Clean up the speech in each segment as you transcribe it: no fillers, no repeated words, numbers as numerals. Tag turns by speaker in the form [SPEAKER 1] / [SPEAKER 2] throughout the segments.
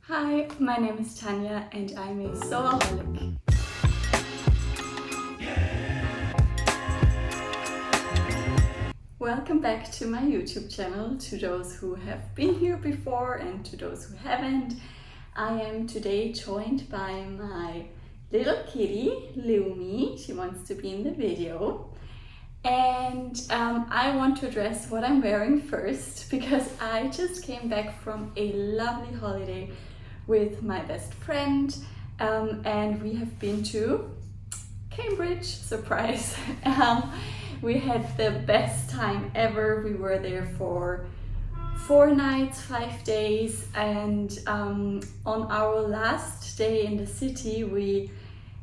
[SPEAKER 1] Hi, my name is Tanya and I'm a sewaholic. Welcome back to my YouTube channel, to those who have been here before and to those who haven't. I am today joined by my little kitty, Lumi. She wants to be in the video. And I want to address what I'm wearing first because I just came back from a lovely holiday with my best friend and we have been to Cambridge, surprise. We had the best time ever. We were there for 4 nights, 5 days, and on our last day in the city we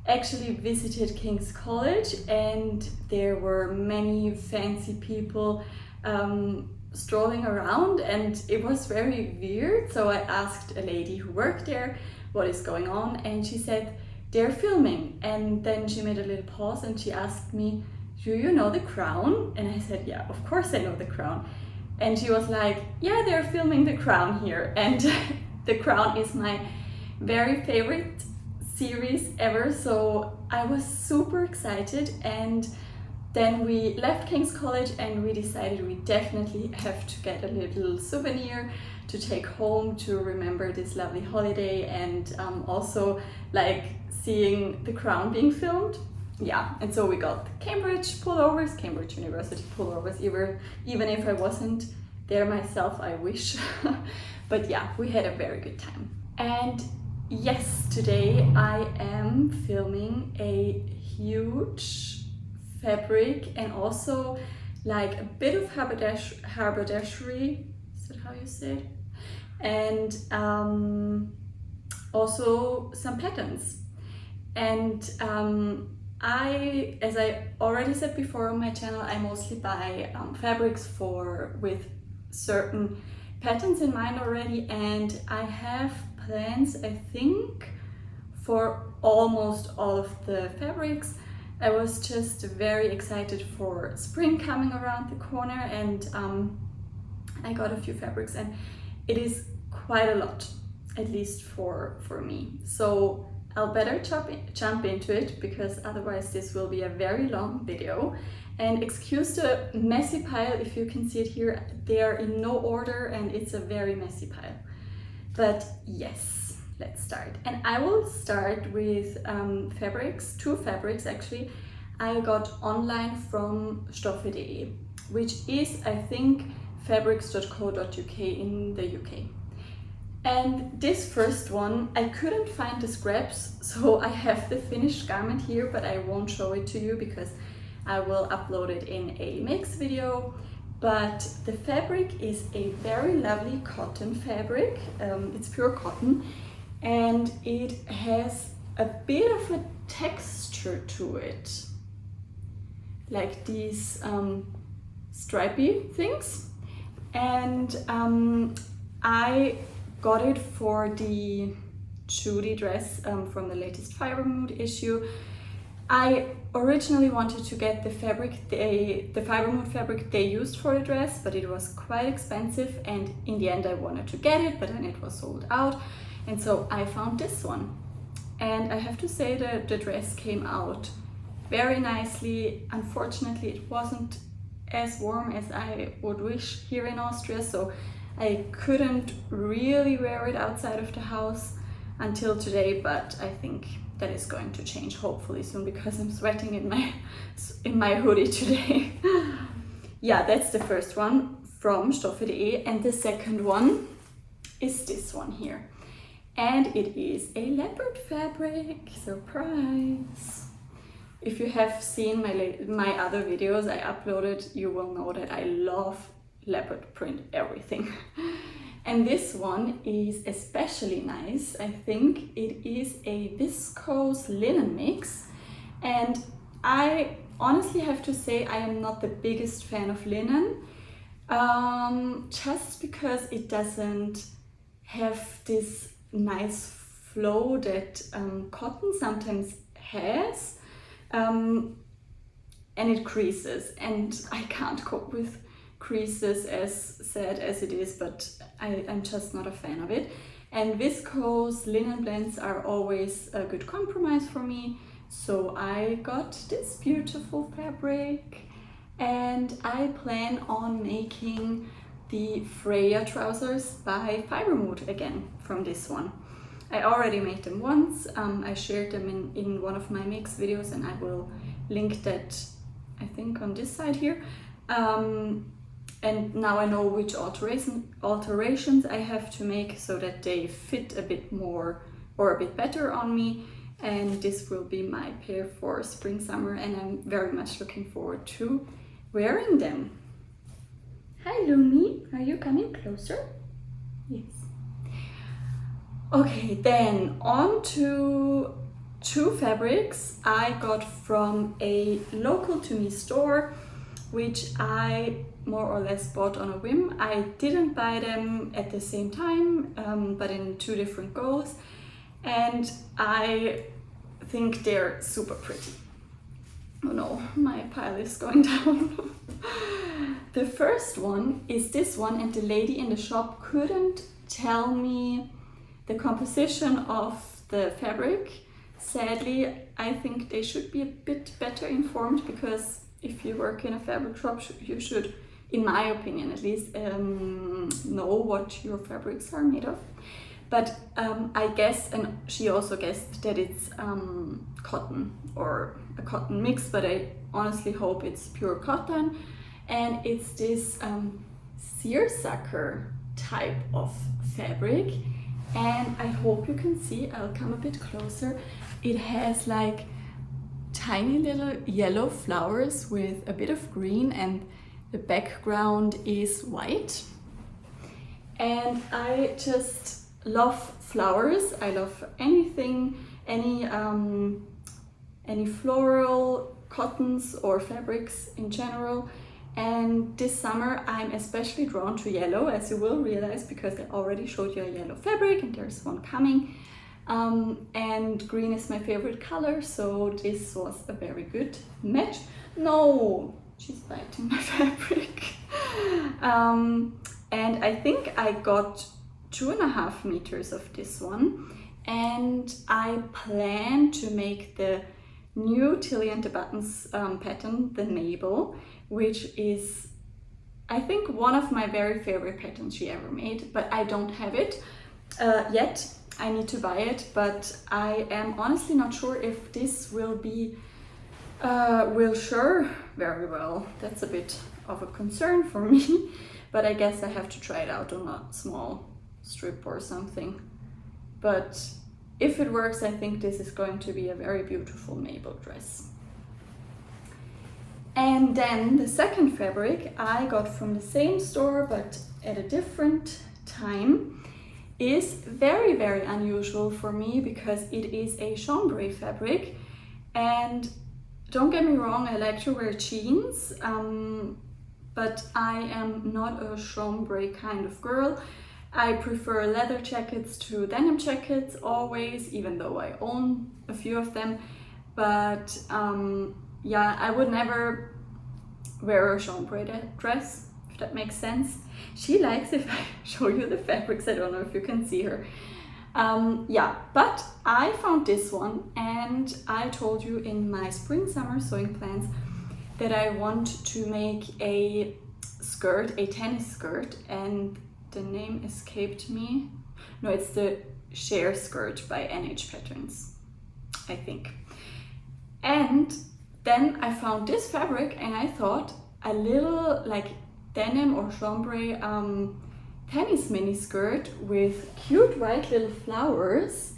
[SPEAKER 1] actually visited King's College, and there were many fancy people strolling around, and it was very weird. So I asked a lady who worked there what is going on, and she said they're filming. And then she made a little pause and she asked me, do you know The Crown? And I said, yeah, of course I know The Crown. And she was like, yeah, they're filming The Crown here. And The Crown is my very favorite series ever, so I was super excited. And then we left King's College and we decided we definitely have to get a little souvenir to take home to remember this lovely holiday, and also like seeing The Crown being filmed. Yeah, and so we got Cambridge pullovers, Cambridge University pullovers, even if I wasn't there myself, I wish. But yeah, we had a very good time. And yes, today I am filming a huge fabric and also like a bit of haberdashery, is that how you say it? And also some patterns. And as I already said before on my channel, I mostly buy fabrics with certain patterns in mind already, and I have plans, I think, for almost all of the fabrics. I was just very excited for spring coming around the corner, and I got a few fabrics, and it is quite a lot, at least for me. So I'll better jump into it, because otherwise this will be a very long video. And excuse the messy pile, if you can see it here, they are in no order and it's a very messy pile. But yes, let's start. And I will start with fabrics, 2 fabrics actually. I got online from stoffe.de, which is, I think, fabrics.co.uk in the UK. And this first one, I couldn't find the scraps, so I have the finished garment here, but I won't show it to you because I will upload it in a mix video. But the fabric is a very lovely cotton fabric. It's pure cotton, and it has a bit of a texture to it, like these stripy things. And I got it for the Judy dress from the latest Fiber Mood issue. I originally wanted to get the Fiber Mood fabric they used for the dress, but it was quite expensive, and in the end I wanted to get it, but then it was sold out, and so I found this one. And I have to say that the dress came out very nicely. Unfortunately, it wasn't as warm as I would wish here in Austria, so I couldn't really wear it outside of the house until today, but I think that is going to change hopefully soon, because I'm sweating in my hoodie today. Yeah, that's the first one from stoffe.de, and the second one is this one here. And it is a leopard fabric, surprise! If you have seen my other videos I uploaded, you will know that I love leopard print everything. And this one is especially nice. I think it is a viscose linen mix, and I honestly have to say I am not the biggest fan of linen, just because it doesn't have this nice flow that cotton sometimes has, and it creases, and I can't cope with creases, as sad as it is, but I'm just not a fan of it. and viscose linen blends are always a good compromise for me. So I got this beautiful fabric, and I plan on making the Freya trousers by Fiber Mood again from this one. I already made them once. I shared them in one of my mix videos, and I will link that, I think, on this side here. And now I know which alterations I have to make so that they fit a bit more or a bit better on me. And this will be my pair for spring summer, and I'm very much looking forward to wearing them. Hi Lumi, are you coming closer? Yes. Okay, then on to two fabrics I got from a local to me store, which I more or less bought on a whim. I didn't buy them at the same time, but in two different goes, and I think they're super pretty. Oh no, my pile is going down. The first one is this one, and the lady in the shop couldn't tell me the composition of the fabric. Sadly, I think they should be a bit better informed, because if you work in a fabric shop, you should, in my opinion at least, know what your fabrics are made of. But I guess, and she also guessed, that it's cotton or a cotton mix, but I honestly hope it's pure cotton. And it's this seersucker type of fabric, and I hope you can see, I'll come a bit closer. It has like tiny little yellow flowers with a bit of green, and the background is white. And I just love flowers. I love anything, any floral cottons or fabrics in general. And this summer I'm especially drawn to yellow, as you will realize, because I already showed you a yellow fabric and there's one coming. And green is my favorite color, so this was a very good match. No, she's biting my fabric. And I think I got 2.5 meters of this one, and I plan to make the new Tilly and the Buttons pattern, the Mabel, which is, I think, one of my very favorite patterns she ever made, but I don't have it yet. I need to buy it, but I am honestly not sure if this will be will shirr very well. That's a bit of a concern for me, but I guess I have to try it out on a small strip or something. But if it works, I think this is going to be a very beautiful Mabel dress. And then the second fabric I got from the same store but at a different time is very, very unusual for me, because it is a chambray fabric. And don't get me wrong, I like to wear jeans, but I am not a chambray kind of girl. I prefer leather jackets to denim jackets always, even though I own a few of them. But yeah, I would never wear a chambray dress, if that makes sense. She likes if I show you the fabrics. I don't know if you can see her. Yeah, but I found this one, and I told you in my spring summer sewing plans that I want to make a skirt, a tennis skirt, and the name escaped me. No, it's the Share Skirt by NH Patterns, I think. And then I found this fabric, and I thought a little like denim or chambray tennis mini skirt with cute white little flowers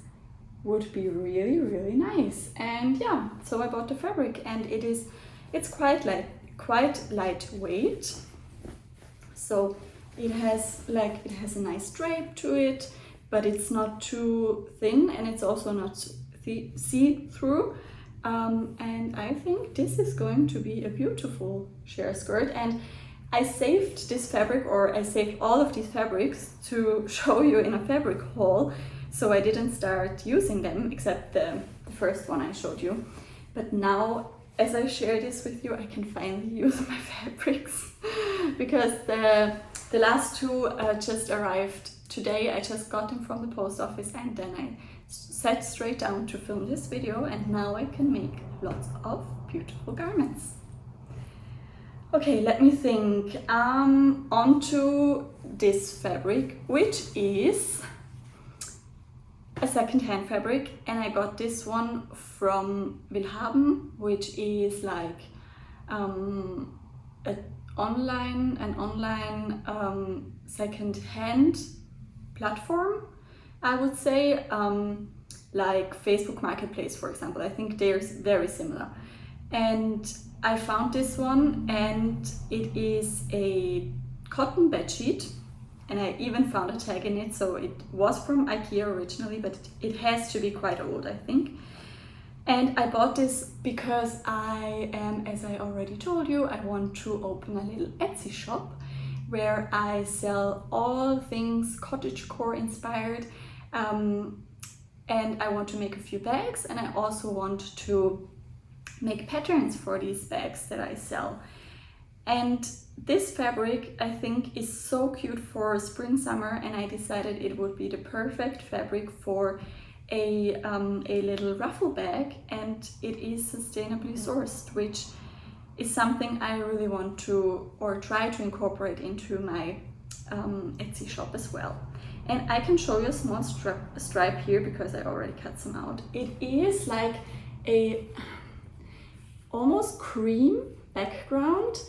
[SPEAKER 1] would be really, really nice. And yeah, so I bought the fabric, and it's quite lightweight. So it has a nice drape to it, but it's not too thin, and it's also not see-through. And I think this is going to be a beautiful sheer skirt. And I saved this fabric, or I saved all of these fabrics to show you in a fabric haul, so I didn't start using them, except the first one I showed you. But now, as I share this with you, I can finally use my fabrics, because the last two just arrived today I just got them from the post office, and then I sat straight down to film this video, and now I can make lots of beautiful garments. Okay, let me think. Onto this fabric, which is a second-hand fabric, and I got this one from Willhaben, which is like an online second-hand platform, I would say, like Facebook Marketplace, for example. I think they're very similar. And I found this one, and it is a cotton bedsheet, and I even found a tag in it, so it was from IKEA originally, but it has to be quite old, I think. And I bought this because I am, as I already told you, I want to open a little Etsy shop where I sell all things cottagecore inspired, and I want to make a few bags, and I also want to make patterns for these bags that I sell. And this fabric, I think, is so cute for spring summer, and I decided it would be the perfect fabric for a little ruffle bag, and it is sustainably sourced, which is something I really want to, or try to incorporate into my Etsy shop as well. And I can show you a small stripe here because I already cut some out. It is like a almost cream background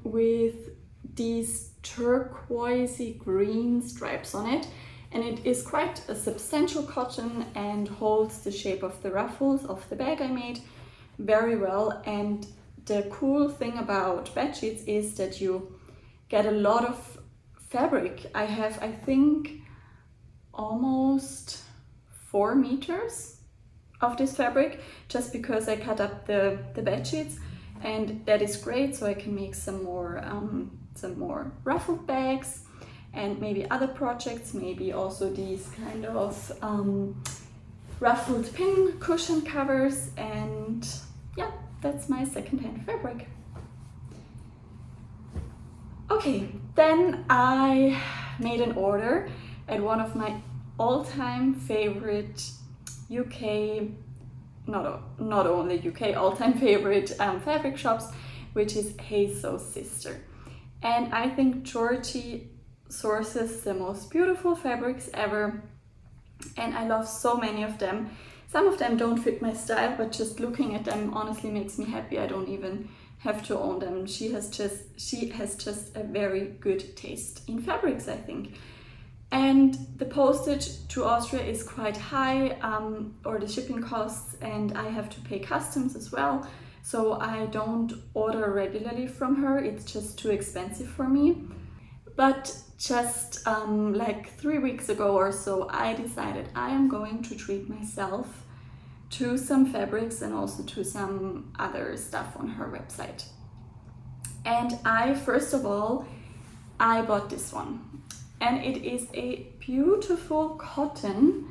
[SPEAKER 1] with these turquoisey green stripes on it, and it is quite a substantial cotton and holds the shape of the ruffles of the bag I made very well. And the cool thing about bedsheets is that you get a lot of fabric. I have, I think, almost 4 meters of this fabric, just because I cut up the bed sheets, and that is great, so I can make some more ruffled bags and maybe other projects, maybe also these kind of ruffled pin cushion covers. And yeah, that's my secondhand fabric. Okay, then I made an order at one of my all-time favorite UK, not only UK, all-time favorite fabric shops, which is Hazel's sister. And I think Georgie sources the most beautiful fabrics ever, and I love so many of them. Some of them don't fit my style, but just looking at them honestly makes me happy. I don't even have to own them. She has just a very good taste in fabrics, I think. And the postage to Austria is quite high, or the shipping costs, and I have to pay customs as well. So I don't order regularly from her, it's just too expensive for me. But just like 3 weeks ago or so, I decided I am going to treat myself to some fabrics and also to some other stuff on her website. And first of all, I bought this one. And it is a beautiful cotton,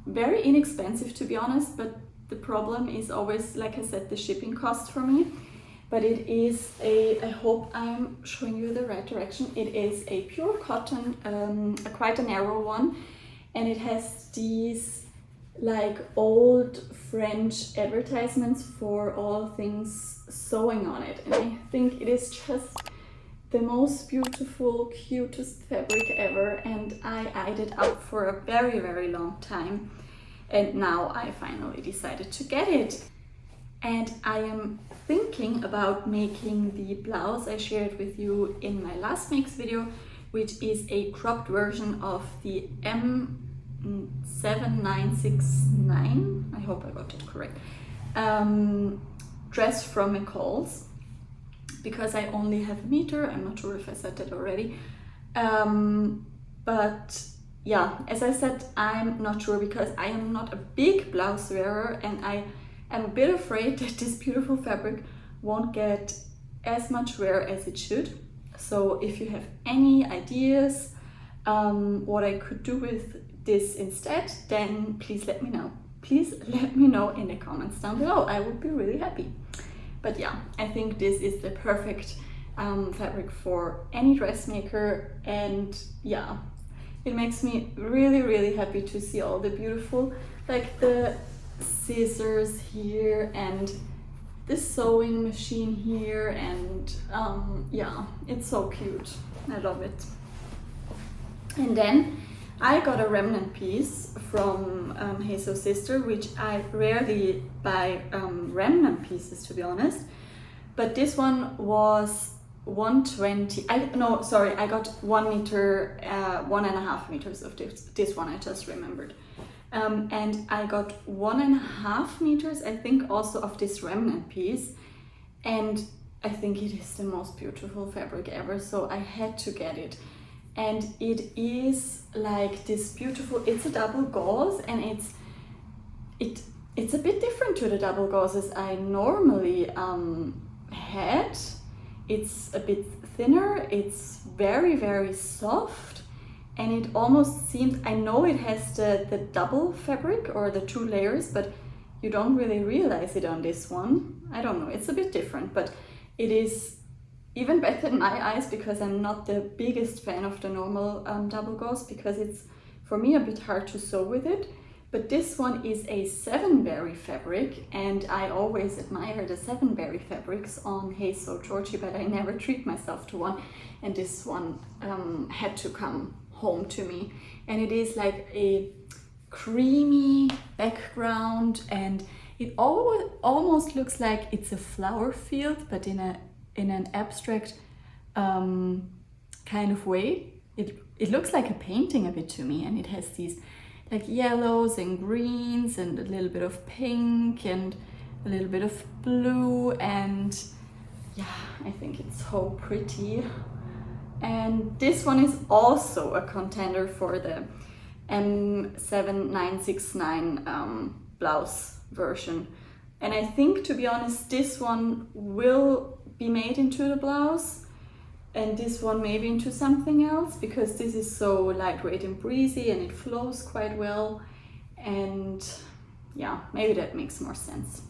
[SPEAKER 1] very inexpensive to be honest, but the problem is always, like I said, the shipping cost for me. But it is I hope I'm showing you the right direction. It is a pure cotton, quite a narrow one, and it has these like old French advertisements for all things sewing on it. And I think it is just the most beautiful, cutest fabric ever, and I eyed it up for a very, very long time, and now I finally decided to get it. And I am thinking about making the blouse I shared with you in my last makes video, which is a cropped version of the M7969, I hope I got it correct, dress from McCalls. Because I only have a meter, I'm not sure if I said that already. But yeah, as I said, I'm not sure because I am not a big blouse wearer, and I am a bit afraid that this beautiful fabric won't get as much wear as it should. So if you have any ideas what I could do with this instead, then please let me know. Please let me know in the comments down below. I would be really happy. But yeah, I think this is the perfect fabric for any dressmaker, and yeah, it makes me really, really happy to see all the beautiful, like the scissors here and the sewing machine here, and yeah, it's so cute. I love it. And then I got a remnant piece from Hazel's sister, which I rarely buy remnant pieces, to be honest. But this one was 120. I got 1 meter, 1.5 meters of this one. I just remembered. And I got 1.5 meters, I think, also of this remnant piece. And I think it is the most beautiful fabric ever, so I had to get it. And it is like this beautiful, it's a double gauze, and it's a bit different to the double gauzes I normally had. It's a bit thinner, it's very, very soft, and it almost seems, I know it has the double fabric or the 2 layers, but you don't really realize it on this one. I don't know, it's a bit different, but it is even better in my eyes, because I'm not the biggest fan of the normal double gauze, because it's, for me, a bit hard to sew with it. But this one is a 7-berry fabric, and I always admire the 7-berry fabrics on Hazel Georgie, but I never treat myself to one, and this one had to come home to me. And it is like a creamy background, and it almost looks like it's a flower field, but in an abstract kind of way. It looks like a painting a bit to me, and it has these like yellows and greens and a little bit of pink and a little bit of blue, and yeah, I think it's so pretty. And this one is also a contender for the M7969 blouse version. And I think, to be honest, this one will be made into the blouse, and this one maybe into something else, because this is so lightweight and breezy and it flows quite well. And yeah, maybe that makes more sense.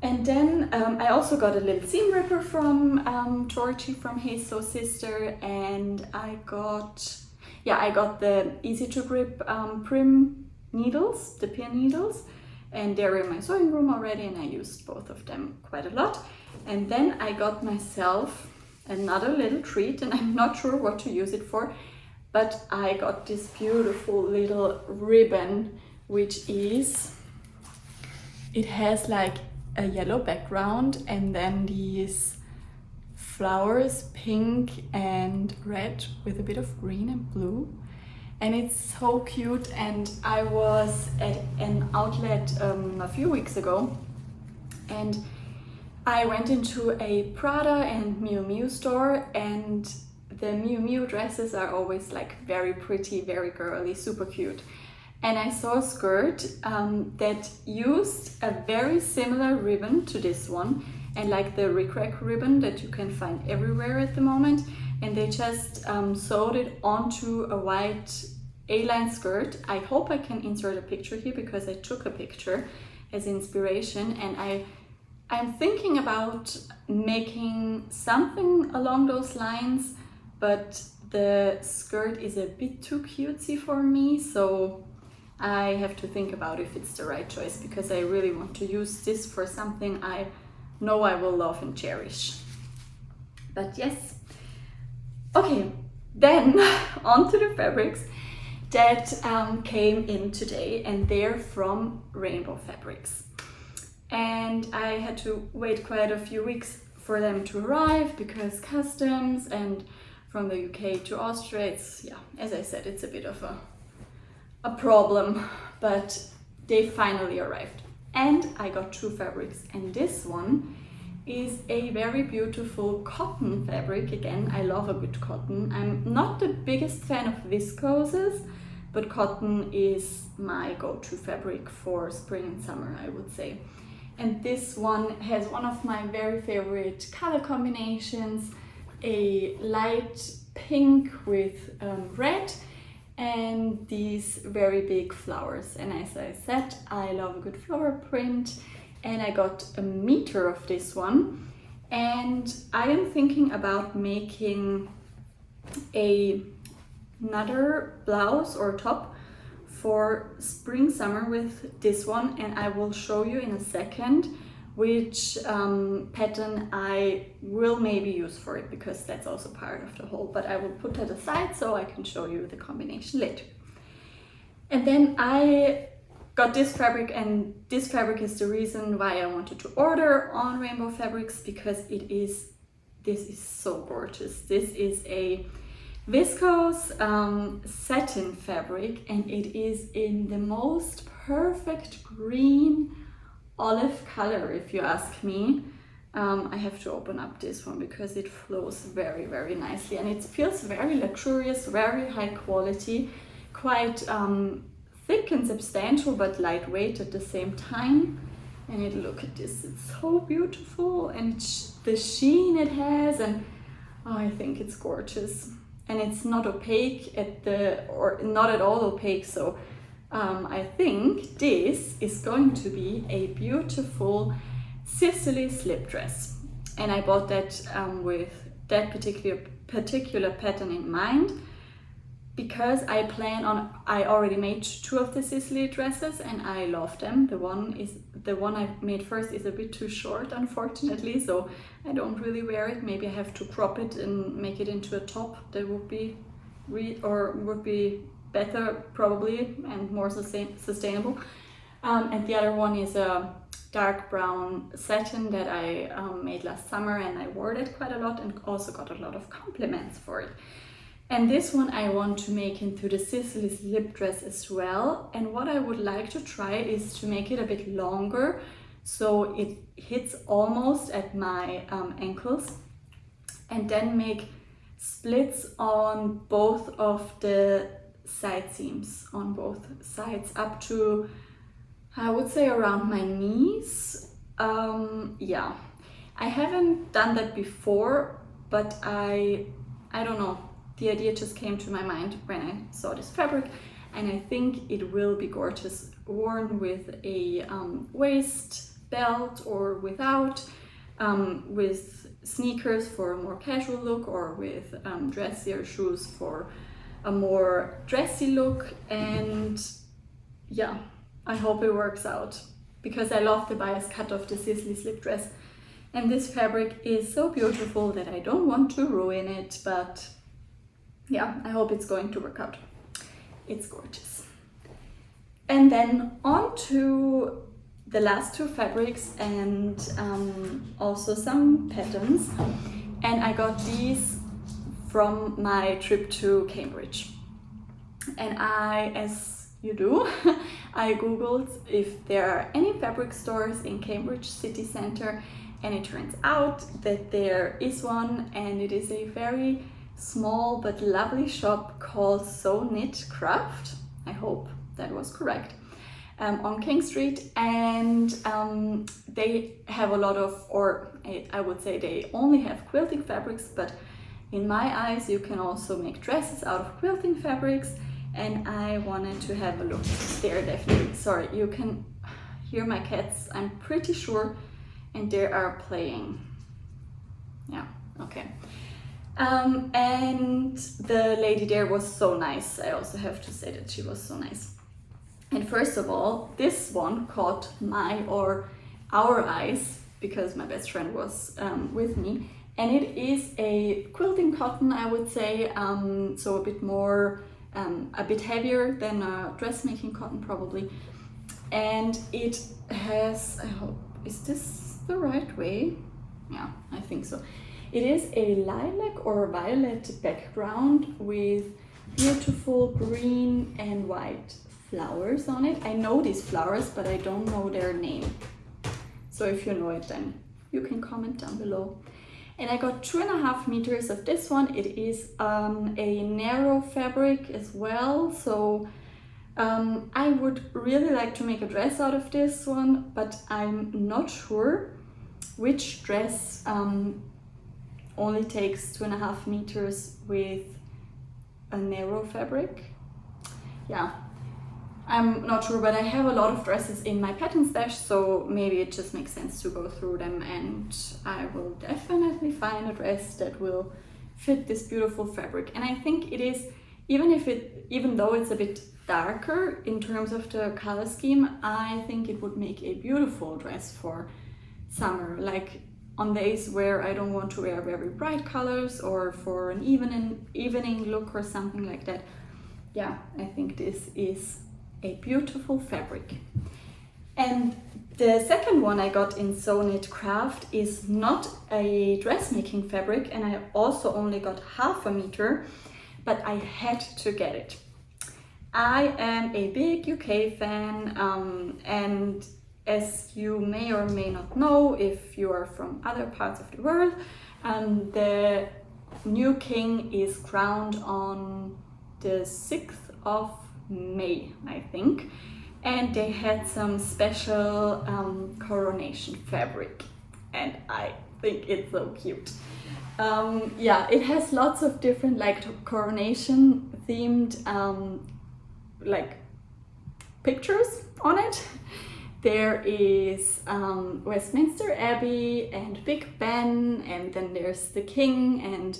[SPEAKER 1] And then I also got a little seam ripper from Georgie, from Hazel's sister, and I got the easy to grip prim needles, the pin needles, and they're in my sewing room already, and I used both of them quite a lot. And then I got myself another little treat, and I'm not sure what to use it for, but I got this beautiful little ribbon, which is, it has like a yellow background and then these flowers, pink and red with a bit of green and blue, and it's so cute. And I was at an outlet a few weeks ago, and I went into a Prada and Miu Miu store, and the Miu Miu dresses are always like very pretty, very girly, super cute. And I saw a skirt that used a very similar ribbon to this one, and like the rickrack ribbon that you can find everywhere at the moment, and they just sewed it onto a white A-line skirt. I hope I can insert a picture here, because I took a picture as inspiration, and I'm thinking about making something along those lines, but the skirt is a bit too cutesy for me, so I have to think about if it's the right choice, because I really want to use this for something I know I will love and cherish. But yes. Okay, then on to the fabrics that came in today, and they're from Rainbow Fabrics. And I had to wait quite a few weeks for them to arrive, because customs, and from the UK to Austria, it's, yeah, as I said, it's a bit of a problem, but they finally arrived. And I got 2 fabrics, and this one is a very beautiful cotton fabric. Again, I love a good cotton. I'm not the biggest fan of viscoses, but cotton is my go-to fabric for spring and summer, I would say. And this one has one of my very favorite color combinations, a light pink with red, and these very big flowers. And as I said, I love a good flower print, and I got 1 meter of this one. And I am thinking about making another blouse or top for spring summer with this one, and I will show you in a second which pattern I will maybe use for it, because that's also part of the whole, but I will put that aside so I can show you the combination later. And then I got this fabric, and this fabric is the reason why I wanted to order on Rainbow Fabrics, because this is so gorgeous. This is a viscose satin fabric, and it is in the most perfect green olive color, if you ask me. I have to open up this one because it flows very, very nicely, and it feels very luxurious, very high quality, quite thick and substantial, but lightweight at the same time. And look at this, it's so beautiful, and the sheen it has, and oh, I think it's gorgeous. And it's not opaque or not at all opaque, so I think this is going to be a beautiful Sicily slip dress. And I bought that with that particular pattern in mind, because I already made 2 of the Sicily dresses and I love them. The one I made first is a bit too short, unfortunately, so I don't really wear it. Maybe I have to crop it and make it into a top. That would be better probably, and more sustainable. And the other one is a dark brown satin that I made last summer, and I wore it quite a lot and also got a lot of compliments for it. And this one I want to make into the Sicily slip dress as well. And what I would like to try is to make it a bit longer, so it hits almost at my ankles, and then make splits on both of the side seams, on both sides, up to, I would say, around my knees. Yeah, I haven't done that before, but I don't know. The idea just came to my mind when I saw this fabric, and I think it will be gorgeous worn with a waist belt or without, with sneakers for a more casual look, or with dressier shoes for a more dressy look. And yeah, I hope it works out, because I love the bias cut of the Sicily slip dress, and this fabric is so beautiful that I don't want to ruin it. But yeah, I hope it's going to work out. It's gorgeous. And then on to the last 2 fabrics, and also some patterns. And I got these from my trip to Cambridge. And as you do, I googled if there are any fabric stores in Cambridge city center, and it turns out that there is one, and it is a very small but lovely shop called Sew Knit Craft. I hope that was correct. On King Street, and they have a lot of, or I would say they only have quilting fabrics, but in my eyes you can also make dresses out of quilting fabrics, and I wanted to have a look there. Definitely. Sorry, you can hear my cats, I'm pretty sure, and they are playing. Yeah, okay. And the lady there was so nice. I also have to say that she was so nice. And first of all, this one caught our eyes, because my best friend was with me, and it is a quilting cotton, I would say, so a bit more, a bit heavier than a dressmaking cotton probably, and it has, I hope, is this the right way? Yeah, I think so. It is a lilac or violet background with beautiful green and white flowers on it. I know these flowers, but I don't know their name. So if you know it, then you can comment down below. And I got 2.5 meters of this one. It is a narrow fabric as well. So I would really like to make a dress out of this one, but I'm not sure which dress only takes 2.5 meters with a narrow fabric. Yeah, I'm not sure, but I have a lot of dresses in my pattern stash, so maybe it just makes sense to go through them, and I will definitely find a dress that will fit this beautiful fabric. And I think it is, even though it's a bit darker in terms of the color scheme, I think it would make a beautiful dress for summer, like on days where I don't want to wear very bright colors, or for an evening look or something like that. Yeah, I think this is a beautiful fabric. And the second one I got in Sew Knit Craft is not a dressmaking fabric, and I also only got 1/2 meter, but I had to get it. I am a big UK fan, and as you may or may not know, if you are from other parts of the world, the new king is crowned on the 6th of May, I think, and they had some special coronation fabric, and I think it's so cute. Yeah, it has lots of different like coronation themed like pictures on it. There is Westminster Abbey and Big Ben, and then there's the king and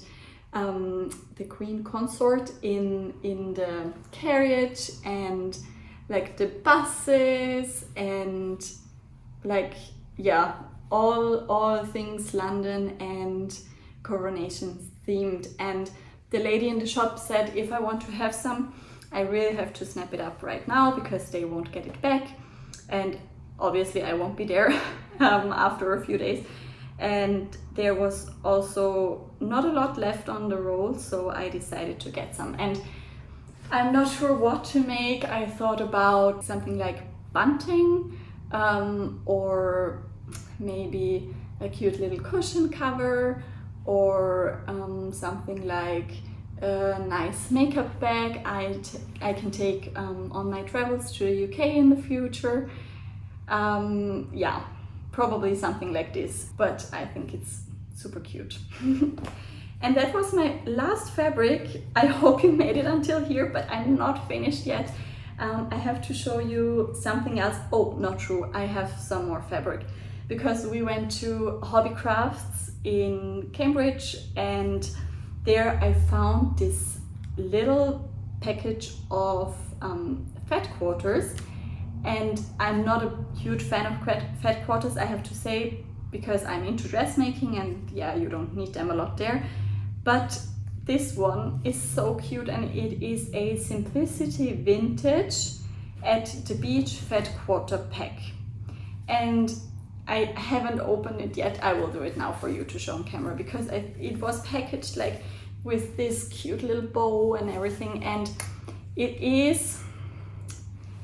[SPEAKER 1] the queen consort in the carriage, and like the buses, and like, yeah, all things London and coronation themed. And the lady in the shop said if I want to have some, I really have to snap it up right now because they won't get it back, and obviously I won't be there after a few days. And there was also not a lot left on the roll, so I decided to get some. And I'm not sure what to make. I thought about something like bunting, or maybe a cute little cushion cover, or something like a nice makeup bag I can take on my travels to the UK in the future. Yeah, probably something like this, but I think it's super cute. And that was my last fabric. I hope you made it until here, but I'm not finished yet. I have to show you something else. Oh, not true, I have some more fabric, because we went to Hobby Crafts in Cambridge, and there I found this little package of fat quarters. And I'm not a huge fan of fat quarters, I have to say, because I'm into dressmaking, and yeah, you don't need them a lot there. But this one is so cute, and it is a Simplicity Vintage at the Beach Fat Quarter pack. And I haven't opened it yet. I will do it now for you to show on camera, because it was packaged like with this cute little bow and everything, and it is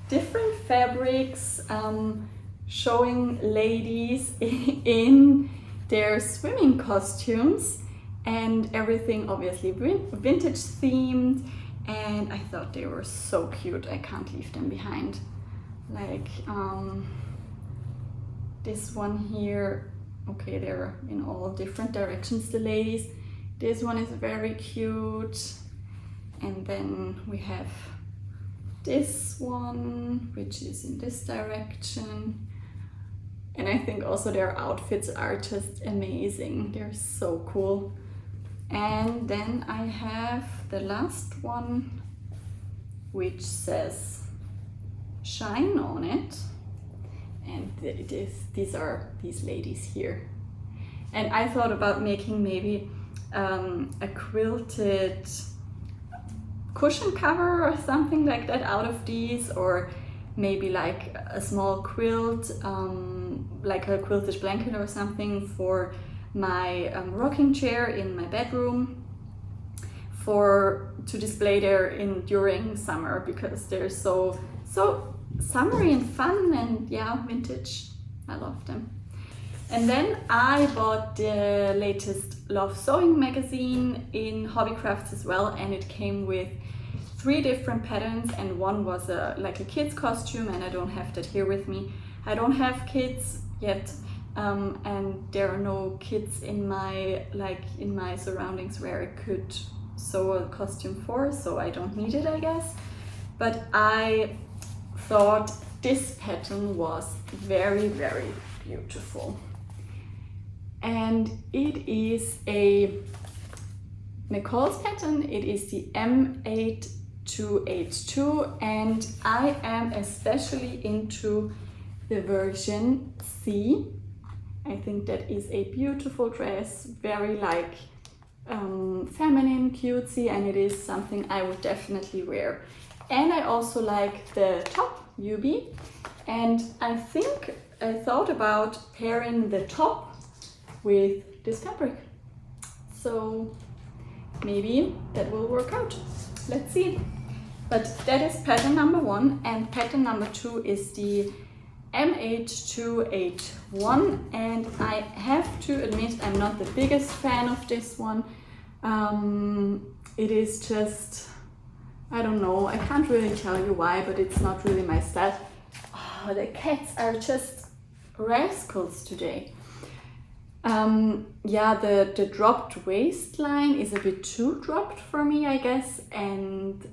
[SPEAKER 1] different fabrics showing ladies in their swimming costumes, and everything obviously vintage themed, and I thought they were so cute. I can't leave them behind. Like this one here, okay, they're in all different directions, the ladies. This one is very cute, and then we have this one, which is in this direction. And I think also their outfits are just amazing. They're so cool. And then I have the last one, which says Shine on it. And these are these ladies here. And I thought about making maybe a quilted cushion cover or something like that out of these, or maybe like a small quilt, like a quilted blanket or something for my rocking chair in my bedroom, to display there during summer, because they're so summery and fun, and yeah, vintage. I love them. And then I bought the latest Love Sewing magazine in Hobby Crafts as well, and it came with 3 different patterns, and one was like a kid's costume, and I don't have that here with me. I don't have kids yet, and there are no kids in my surroundings where I could sew a costume for, so I don't need it, I guess. But I thought this pattern was very, very beautiful. And it is a McCalls pattern. It is the M8282, and I am especially into the version C. I think that is a beautiful dress, very like feminine, cutesy, and it is something I would definitely wear. And I also like the top UB, and I think I thought about pairing the top with this fabric. So maybe that will work out. Let's see. But that is pattern number 1, and pattern number 2 is the M8281, and I have to admit I'm not the biggest fan of this one. It is just, I don't know, I can't really tell you why, but it's not really my style. Oh, the cats are just rascals today. Yeah, the dropped waistline is a bit too dropped for me, I guess, and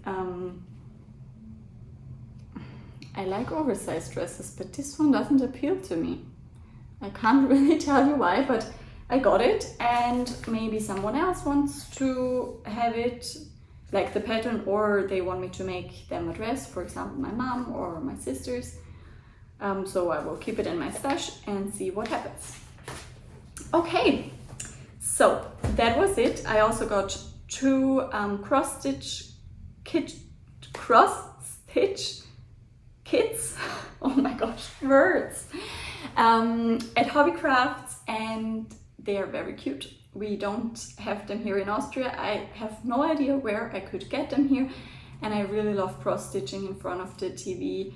[SPEAKER 1] I like oversized dresses, but this one doesn't appeal to me. I can't really tell you why, but I got it, and maybe someone else wants to have it, like the pattern, or they want me to make them a dress, for example my mom or my sisters. So I will keep it in my stash and see what happens. Okay, so that was it. I also got 2 cross-stitch kits. Oh my gosh, words! At Hobby Crafts, and they are very cute. We don't have them here in Austria. I have no idea where I could get them here, and I really love cross-stitching in front of the TV,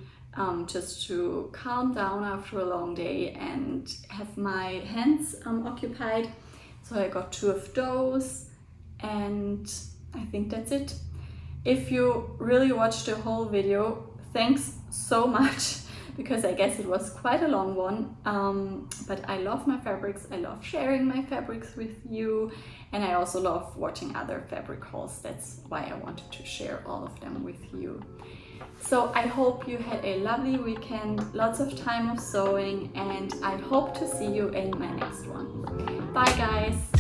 [SPEAKER 1] just to calm down after a long day and have my hands occupied. So I got 2 of those, and I think that's it. If you really watched the whole video, thanks so much, because I guess it was quite a long one, but I love my fabrics, I love sharing my fabrics with you, and I also love watching other fabric hauls. That's why I wanted to share all of them with you. So I hope you had a lovely weekend, lots of time of sewing, and I hope to see you in my next one. Bye guys!